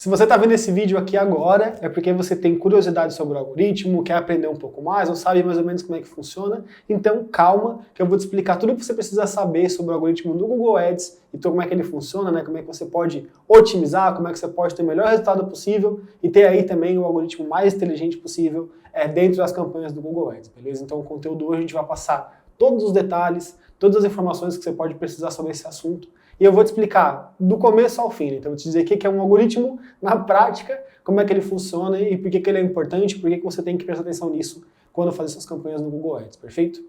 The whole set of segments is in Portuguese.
Se você está vendo esse vídeo aqui agora, é porque você tem curiosidade sobre o algoritmo, quer aprender um pouco mais, não sabe mais ou menos como é que funciona. Então calma, que eu vou te explicar tudo o que você precisa saber sobre o algoritmo do Google Ads, então como é que ele funciona, né? Como é que você pode otimizar, como é que você pode ter o melhor resultado possível e ter aí também o algoritmo mais inteligente possível dentro das campanhas do Google Ads, beleza? Então o conteúdo hoje a gente vai passar todos os detalhes, todas as informações que você pode precisar sobre esse assunto. E eu vou te explicar do começo ao fim. Então eu vou te dizer o que é um algoritmo na prática, como é que ele funciona e por que ele é importante, por que você tem que prestar atenção nisso quando fazer suas campanhas no Google Ads, perfeito?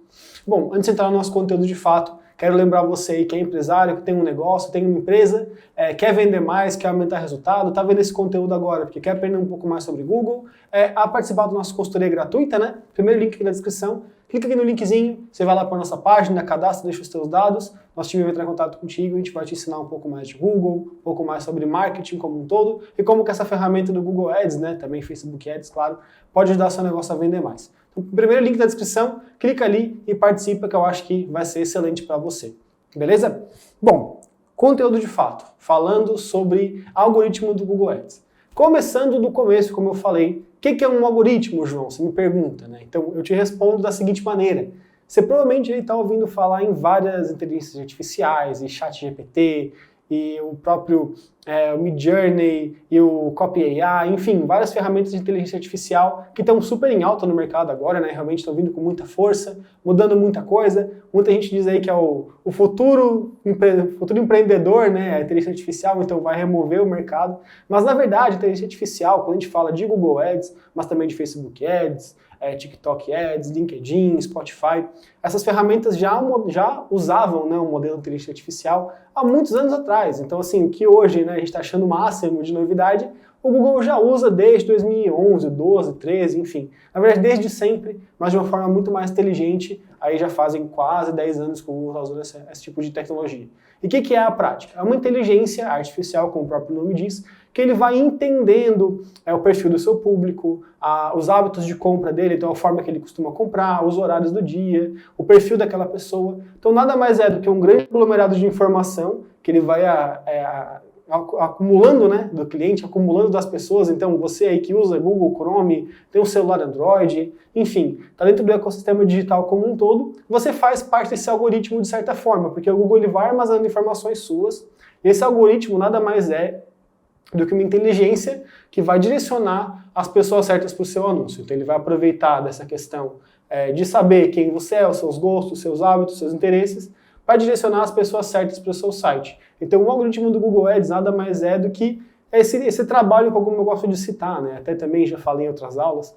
Bom, antes de entrar no nosso conteúdo de fato, quero lembrar você aí que é empresário, que tem um negócio, tem uma empresa, quer vender mais, quer aumentar resultado, tá vendo esse conteúdo agora porque quer aprender um pouco mais sobre Google, a participar da nossa consultoria gratuita, né? Primeiro link aqui na descrição. Clica aqui no linkzinho, você vai lá para a nossa página, cadastra, deixa os seus dados, nosso time vai entrar em contato contigo, a gente vai te ensinar um pouco mais de Google, um pouco mais sobre marketing como um todo, e como que essa ferramenta do Google Ads, né, também Facebook Ads, claro, pode ajudar seu negócio a vender mais. Então, primeiro link da descrição, clica ali e participa, que eu acho que vai ser excelente para você. Beleza? Bom, conteúdo de fato, falando sobre algoritmo do Google Ads. Começando do começo, como eu falei, o que é um algoritmo, João? Você me pergunta, né? Então eu te respondo da seguinte maneira. Você provavelmente está ouvindo falar em várias inteligências artificiais, e ChatGPT, e o próprio Midjourney, e o Copy AI, enfim, várias ferramentas de inteligência artificial que estão super em alta no mercado agora, né? Realmente estão vindo com muita força, mudando muita coisa. Muita gente diz aí que é o futuro empreendedor, né? A inteligência artificial, então vai remover o mercado. Mas na verdade, a inteligência artificial, quando a gente fala de Google Ads, mas também de Facebook Ads, TikTok Ads, LinkedIn, Spotify, essas ferramentas já usavam, né, o modelo de inteligência artificial há muitos anos atrás. Então, assim, o que hoje, né, a gente está achando o máximo de novidade, o Google já usa desde 2011, 12, 13, enfim. Na verdade, desde sempre, mas de uma forma muito mais inteligente. Aí já fazem quase 10 anos que o Google está usando esse tipo de tecnologia. E o que é a prática? É uma inteligência artificial, como o próprio nome diz, que ele vai entendendo o perfil do seu público, os hábitos de compra dele, então a forma que ele costuma comprar, os horários do dia, o perfil daquela pessoa. Então nada mais é do que um grande aglomerado de informação que ele vai acumulando, né, do cliente, acumulando das pessoas. Então você aí que usa Google Chrome, tem um celular Android, enfim, está dentro do ecossistema digital como um todo, você faz parte desse algoritmo de certa forma, porque o Google ele vai armazenando informações suas, e esse algoritmo nada mais é do que uma inteligência que vai direcionar as pessoas certas para o seu anúncio. Então ele vai aproveitar dessa questão de saber quem você é, os seus gostos, os seus hábitos, os seus interesses, para direcionar as pessoas certas para o seu site. Então o algoritmo do Google Ads nada mais é do que esse trabalho, como eu gosto de citar, né? Até também já falei em outras aulas,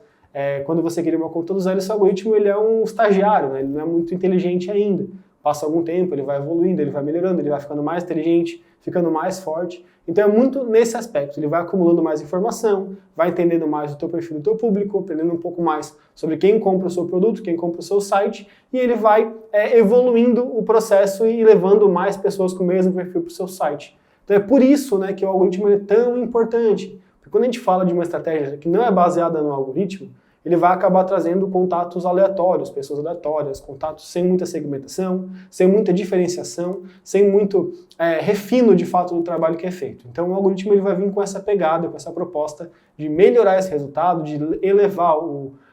quando você cria uma conta do zero, esse algoritmo ele é um estagiário, né? Ele não é muito inteligente ainda. Passa algum tempo, ele vai evoluindo, ele vai melhorando, ele vai ficando mais inteligente, ficando mais forte. Então é muito nesse aspecto, ele vai acumulando mais informação, vai entendendo mais o teu perfil do teu público, aprendendo um pouco mais sobre quem compra o seu produto, quem compra o seu site, e ele vai evoluindo o processo e levando mais pessoas com o mesmo perfil para o seu site. Então é por isso, né, que o algoritmo é tão importante. Porque quando a gente fala de uma estratégia que não é baseada no algoritmo, ele vai acabar trazendo contatos aleatórios, pessoas aleatórias, contatos sem muita segmentação, sem muita diferenciação, sem muito refino de fato do trabalho que é feito. Então o algoritmo ele vai vir com essa pegada, com essa proposta de melhorar esse resultado, de elevar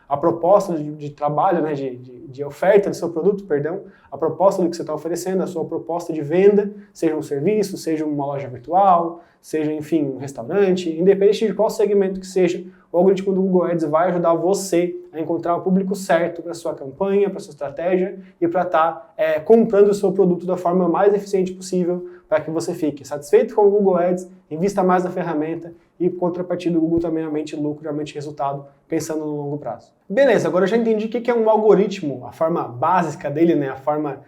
a proposta de trabalho, né, de oferta do seu produto, perdão, a proposta do que você está oferecendo, a sua proposta de venda, seja um serviço, seja uma loja virtual, seja, enfim, um restaurante, independente de qual segmento que seja, o algoritmo do Google Ads vai ajudar você a encontrar o público certo para a sua campanha, para a sua estratégia e para estar comprando o seu produto da forma mais eficiente possível para que você fique satisfeito com o Google Ads, invista mais na ferramenta e, por contrapartida, o Google também aumente lucro, aumente resultado, pensando no longo prazo. Beleza, agora eu já entendi o que é um algoritmo, a forma básica dele, né, a forma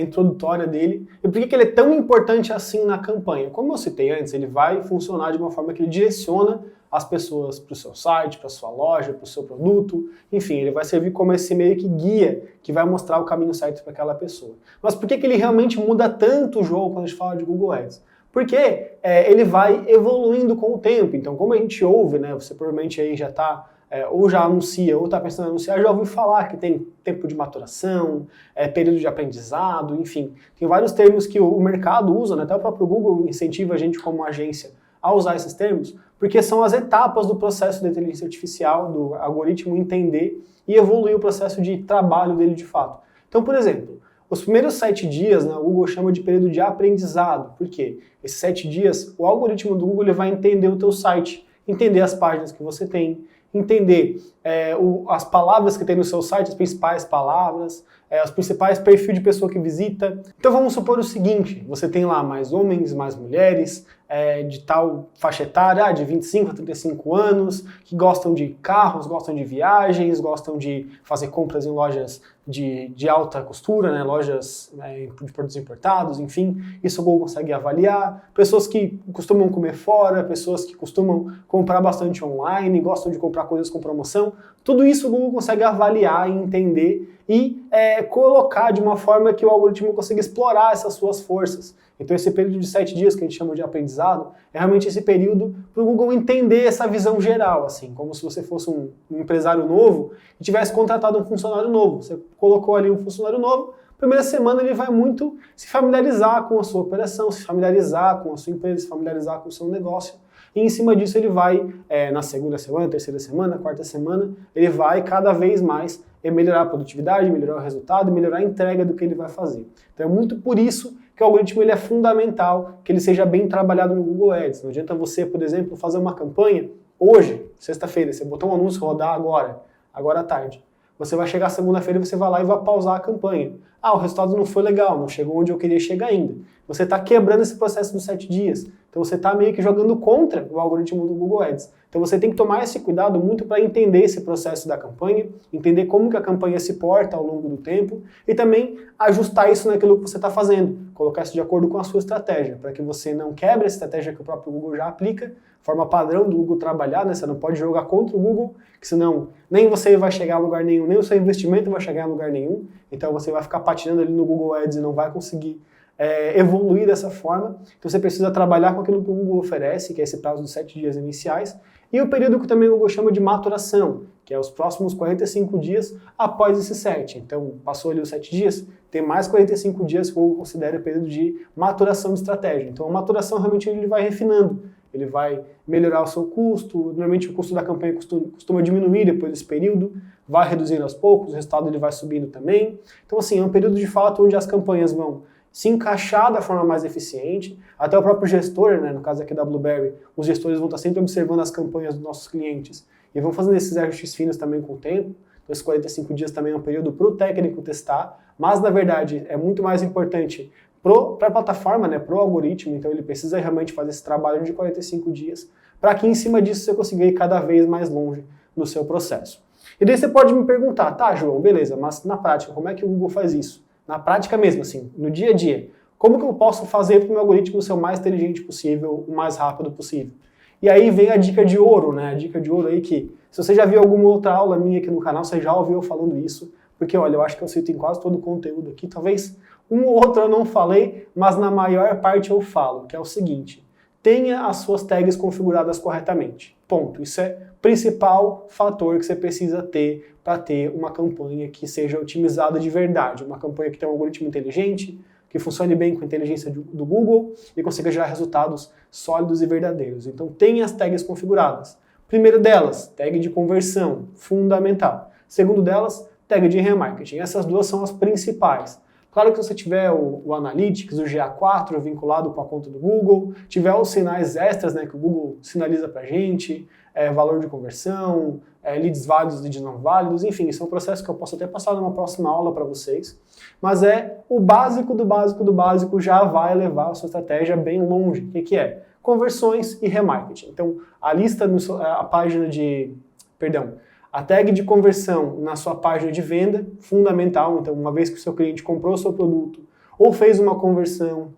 introdutória dele, e por que ele é tão importante assim na campanha. Como eu citei antes, ele vai funcionar de uma forma que ele direciona as pessoas para o seu site, para a sua loja, para o seu produto, enfim, ele vai servir como esse meio que guia, que vai mostrar o caminho certo para aquela pessoa. Mas por que ele realmente muda tanto o jogo quando a gente fala de Google Ads? Porque ele vai evoluindo com o tempo. Então, como a gente ouve, né, você provavelmente aí já está ou já anuncia, ou está pensando em anunciar, já ouviu falar que tem tempo de maturação, período de aprendizado, enfim. Tem vários termos que o mercado usa, né? Até o próprio Google incentiva a gente como agência a usar esses termos, porque são as etapas do processo da inteligência artificial, do algoritmo entender e evoluir o processo de trabalho dele de fato. Então, por exemplo, os primeiros 7 dias, né, o Google chama de período de aprendizado. Por quê? Esses 7 dias, o algoritmo do Google ele vai entender o teu site, entender as páginas que você tem, entender as palavras que tem no seu site, as principais palavras, os principais perfis de pessoa que visita. Então vamos supor o seguinte, você tem lá mais homens, mais mulheres, de tal faixa etária, de 25 a 35 anos, que gostam de carros, gostam de viagens, gostam de fazer compras em lojas de alta costura, né, lojas de produtos importados, enfim, isso o Google consegue avaliar. Pessoas que costumam comer fora, pessoas que costumam comprar bastante online, gostam de comprar coisas com promoção, tudo isso o Google consegue avaliar e entender e colocar de uma forma que o algoritmo consiga explorar essas suas forças. Então esse período de 7 dias que a gente chama de aprendizado é realmente esse período para o Google entender essa visão geral, assim, como se você fosse um empresário novo e tivesse contratado um funcionário novo. Você colocou ali um funcionário novo, primeira semana ele vai muito se familiarizar com a sua operação, se familiarizar com a sua empresa, se familiarizar com o seu negócio. E em cima disso ele vai, na segunda semana, terceira semana, quarta semana, ele vai cada vez mais melhorar a produtividade, melhorar o resultado, melhorar a entrega do que ele vai fazer. Então é muito por isso que o algoritmo ele é fundamental, que ele seja bem trabalhado no Google Ads. Não adianta você, por exemplo, fazer uma campanha hoje, sexta-feira, você botou um anúncio rodar agora à tarde. Você vai chegar segunda-feira e você vai lá e vai pausar a campanha. O resultado não foi legal, não chegou onde eu queria chegar ainda. Você está quebrando esse processo dos 7 dias. Então você está meio que jogando contra o algoritmo do Google Ads. Então você tem que tomar esse cuidado muito para entender esse processo da campanha, entender como que a campanha se porta ao longo do tempo e também ajustar isso naquilo que você está fazendo, colocar isso de acordo com a sua estratégia, para que você não quebre a estratégia que o próprio Google já aplica, forma padrão do Google trabalhar, né? Você não pode jogar contra o Google, que senão nem você vai chegar a lugar nenhum, nem o seu investimento vai chegar a lugar nenhum, então você vai ficar patinando ali no Google Ads e não vai conseguir evoluir dessa forma. Então você precisa trabalhar com aquilo que o Google oferece, que é esse prazo dos 7 dias iniciais, e o período que também o Google chama de maturação, que é os próximos 45 dias após esse 7. Então passou ali os 7 dias, tem mais 45 dias que o Google considera o período de maturação de estratégia. Então a maturação realmente ele vai refinando, ele vai melhorar o seu custo, normalmente o custo da campanha costuma diminuir depois desse período, vai reduzindo aos poucos, o resultado ele vai subindo também. Então assim, é um período de fato onde as campanhas vão se encaixar da forma mais eficiente, até o próprio gestor, né, no caso aqui da Blueberry, os gestores vão estar sempre observando as campanhas dos nossos clientes e vão fazendo esses ajustes finos também com o tempo. Então esses 45 dias também é um período para o técnico testar, mas na verdade é muito mais importante para a plataforma, né, para o algoritmo, então ele precisa realmente fazer esse trabalho de 45 dias para que em cima disso você consiga ir cada vez mais longe no seu processo. E daí você pode me perguntar, tá João, beleza, mas na prática como é que o Google faz isso? Na prática mesmo, assim, no dia a dia. Como que eu posso fazer para o meu algoritmo ser o mais inteligente possível, o mais rápido possível? E aí vem a dica de ouro, né? A dica de ouro aí que, se você já viu alguma outra aula minha aqui no canal, você já ouviu eu falando isso, porque olha, eu acho que eu cito em quase todo o conteúdo aqui, talvez um ou outro eu não falei, mas na maior parte eu falo, que é o seguinte, tenha as suas tags configuradas corretamente. Ponto. Isso é o principal fator que você precisa ter para ter uma campanha que seja otimizada de verdade, uma campanha que tenha um algoritmo inteligente, que funcione bem com a inteligência do Google e consiga gerar resultados sólidos e verdadeiros. Então tenha as tags configuradas. Primeiro delas, tag de conversão, fundamental. Segundo delas, tag de remarketing. Essas duas são as principais. Claro que se você tiver o Analytics, o GA4 vinculado com a conta do Google, tiver os sinais extras, né, que o Google sinaliza pra gente, valor de conversão, leads válidos, leads não válidos, enfim, isso é um processo que eu posso até passar numa próxima aula para vocês, mas o básico do básico do básico já vai levar a sua estratégia bem longe. O que é? Conversões e remarketing. Então, a tag de conversão na sua página de venda, fundamental. Então, uma vez que o seu cliente comprou o seu produto, ou fez uma conversão,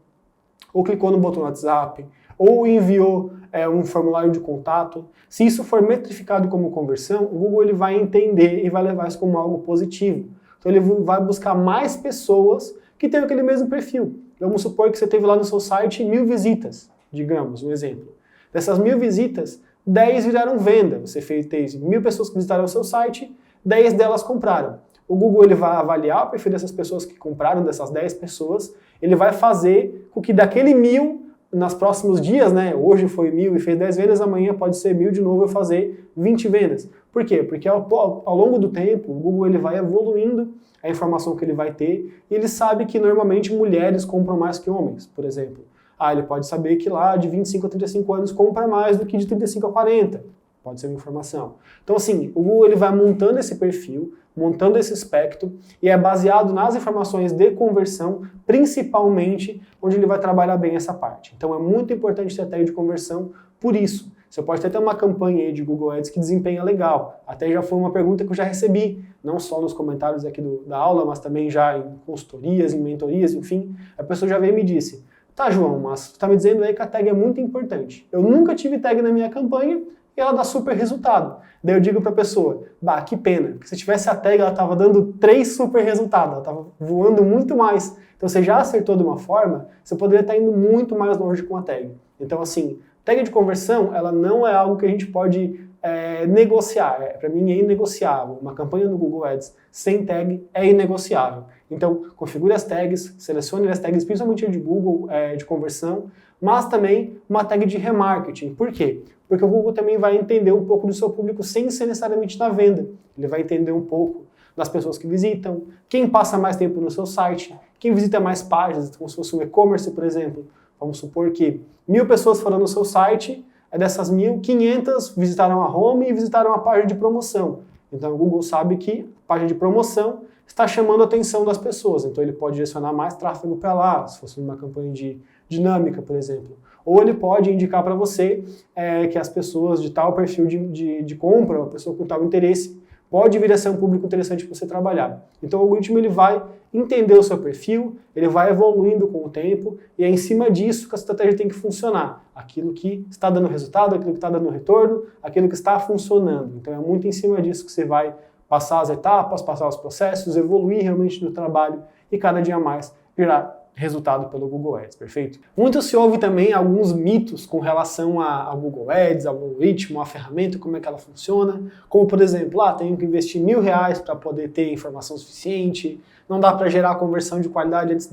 ou clicou no botão WhatsApp, ou enviou um formulário de contato, se isso for metrificado como conversão, o Google ele vai entender e vai levar isso como algo positivo. Então, ele vai buscar mais pessoas que tenham aquele mesmo perfil. Vamos supor que você teve lá no seu site 1000 visitas, digamos, um exemplo. Dessas 1000 visitas, 10 viraram venda. Você fez 1000 pessoas que visitaram o seu site, 10 delas compraram. O Google ele vai avaliar o perfil dessas pessoas que compraram, dessas 10 pessoas, ele vai fazer com que daquele 1000, nos próximos dias, né, hoje foi 1.000 e fez 10 vendas, amanhã pode ser 1.000 de novo e fazer 20 vendas. Por quê? Porque ao longo do tempo, o Google ele vai evoluindo a informação que ele vai ter e ele sabe que normalmente mulheres compram mais que homens, por exemplo. Ele pode saber que lá de 25 a 35 anos compra mais do que de 35 a 40. Pode ser uma informação. Então assim, o Google ele vai montando esse perfil, montando esse espectro e é baseado nas informações de conversão, principalmente onde ele vai trabalhar bem essa parte. Então é muito importante ter a tag de conversão por isso. Você pode até ter uma campanha aí de Google Ads que desempenha legal. Até já foi uma pergunta que eu já recebi, não só nos comentários aqui da aula, mas também já em consultorias, em mentorias, enfim. A pessoa já veio e me disse, tá João, mas tu tá me dizendo aí que a tag é muito importante. Eu nunca tive tag na minha campanha e ela dá super resultado. Daí eu digo pra pessoa, que pena, porque se tivesse a tag ela tava dando 3 super resultados, ela tava voando muito mais. Então você já acertou de uma forma, você poderia estar indo muito mais longe com a tag. Então assim, tag de conversão, ela não é algo que a gente pode negociar. Para mim é inegociável. Uma campanha no Google Ads sem tag é inegociável. Então, configure as tags, selecione as tags, principalmente de Google de conversão, mas também uma tag de remarketing. Por quê? Porque o Google também vai entender um pouco do seu público sem ser necessariamente na venda. Ele vai entender um pouco das pessoas que visitam, quem passa mais tempo no seu site, quem visita mais páginas, como se fosse um e-commerce, por exemplo. Vamos supor que 1.000 pessoas foram no seu site, dessas 1.000, 500 visitaram a home e visitaram a página de promoção. Então o Google sabe que a página de promoção está chamando a atenção das pessoas, então ele pode direcionar mais tráfego para lá, se fosse uma campanha de dinâmica, por exemplo. Ou ele pode indicar para você que as pessoas de tal perfil de compra, uma pessoa com tal interesse, pode vir a ser um público interessante para você trabalhar. Então o algoritmo ele vai entender o seu perfil, ele vai evoluindo com o tempo e é em cima disso que a estratégia tem que funcionar. Aquilo que está dando resultado, aquilo que está dando retorno, aquilo que está funcionando. Então é muito em cima disso que você vai passar as etapas, passar os processos, evoluir realmente no trabalho e cada dia mais virar resultado pelo Google Ads, perfeito? Muito se ouve também alguns mitos com relação ao Google Ads, ao algoritmo, à ferramenta, como é que ela funciona, como por exemplo, tenho que investir R$1.000 para poder ter informação suficiente, não dá para gerar conversão de qualidade antes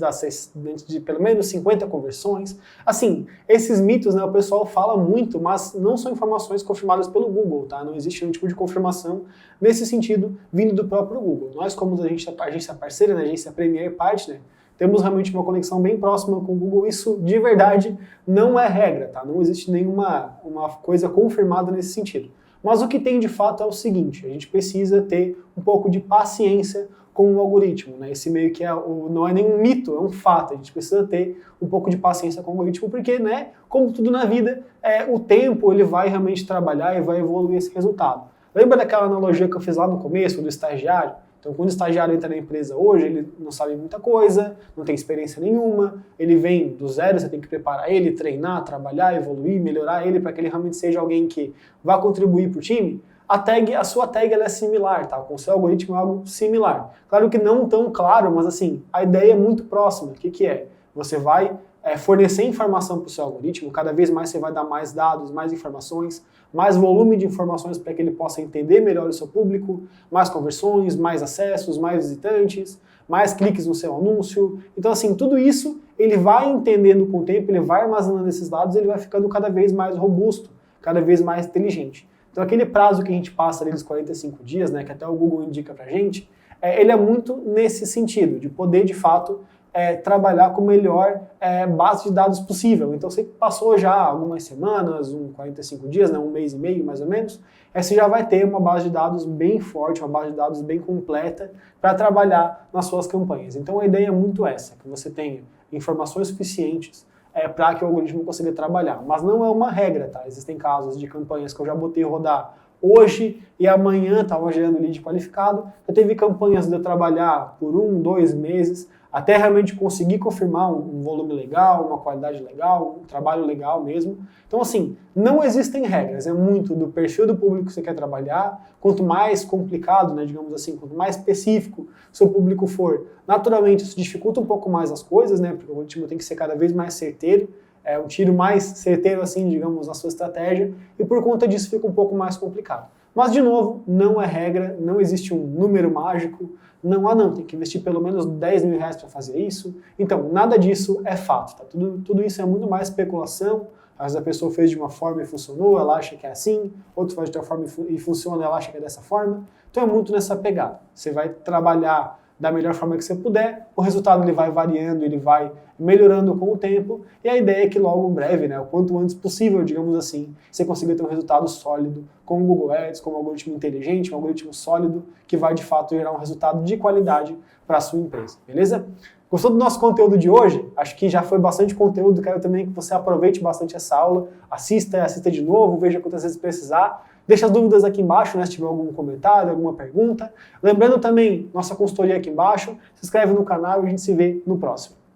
de pelo menos 50 conversões. Assim, esses mitos, o pessoal fala muito, mas não são informações confirmadas pelo Google, tá? Não existe nenhum tipo de confirmação nesse sentido vindo do próprio Google. Nós, como agência parceira, agência Premier Partner, temos realmente uma conexão bem próxima com o Google, isso de verdade não é regra, tá? Não existe nenhuma coisa confirmada nesse sentido. Mas o que tem de fato é o seguinte, a gente precisa ter um pouco de paciência com o algoritmo, né? Esse meio que não é nenhum mito, é um fato, a gente precisa ter um pouco de paciência com o algoritmo, porque, né, como tudo na vida, o tempo ele vai realmente trabalhar e vai evoluir esse resultado. Lembra daquela analogia que eu fiz lá no começo, do estagiário? Então, quando o estagiário entra na empresa hoje, ele não sabe muita coisa, não tem experiência nenhuma, ele vem do zero, você tem que preparar ele, treinar, trabalhar, evoluir, melhorar ele para que ele realmente seja alguém que vá contribuir para o time. A sua tag ela é similar, tá? Com o seu algoritmo é algo similar. Claro que não tão claro, mas assim, a ideia é muito próxima. O que é? Você vai fornecer informação para o seu algoritmo, cada vez mais você vai dar mais dados, mais informações, mais volume de informações para que ele possa entender melhor o seu público, mais conversões, mais acessos, mais visitantes, mais cliques no seu anúncio. Então assim, tudo isso ele vai entendendo com o tempo, ele vai armazenando esses dados, ele vai ficando cada vez mais robusto, cada vez mais inteligente. Então aquele prazo que a gente passa ali dos 45 dias, né, que até o Google indica pra gente, ele é muito nesse sentido, de poder de fato trabalhar com a melhor base de dados possível. Então você passou já algumas semanas, 45 dias, né, 1 mês e meio mais ou menos, você já vai ter uma base de dados bem forte, uma base de dados bem completa para trabalhar nas suas campanhas. Então a ideia é muito essa, que você tenha informações suficientes para que o algoritmo consiga trabalhar. Mas não é uma regra, tá? Existem casos de campanhas que eu já botei rodar hoje e amanhã estava gerando lead qualificado. Já teve campanhas de eu trabalhar por 1, 2 meses, até realmente conseguir confirmar um volume legal, uma qualidade legal, um trabalho legal mesmo. Então assim, não existem regras, é muito do perfil do público que você quer trabalhar, quanto mais complicado, né, digamos assim, quanto mais específico seu público for, naturalmente isso dificulta um pouco mais as coisas, né, porque o algoritmo tem que ser cada vez mais certeiro, um tiro mais certeiro assim, digamos, na sua estratégia, e por conta disso fica um pouco mais complicado. Mas, de novo, não é regra, não existe um número mágico, não, tem que investir pelo menos 10 mil reais para fazer isso. Então, nada disso é fato, tá? Tudo isso é muito mais especulação. Às vezes a pessoa fez de uma forma e funcionou, ela acha que é assim, outro faz de outra forma e funciona, ela acha que é dessa forma. Então é muito nessa pegada. Você vai trabalhar da melhor forma que você puder, o resultado ele vai variando, ele vai melhorando com o tempo, e a ideia é que logo em breve, né, o quanto antes possível, digamos assim, você consiga ter um resultado sólido com o Google Ads, com um algoritmo inteligente, um algoritmo sólido, que vai de fato gerar um resultado de qualidade para a sua empresa, beleza? Gostou do nosso conteúdo de hoje? Acho que já foi bastante conteúdo, quero também que você aproveite bastante essa aula, assista de novo, veja quantas vezes precisar. Deixa as dúvidas aqui embaixo, né, se tiver algum comentário, alguma pergunta. Lembrando também, nossa consultoria aqui embaixo, se inscreve no canal e a gente se vê no próximo.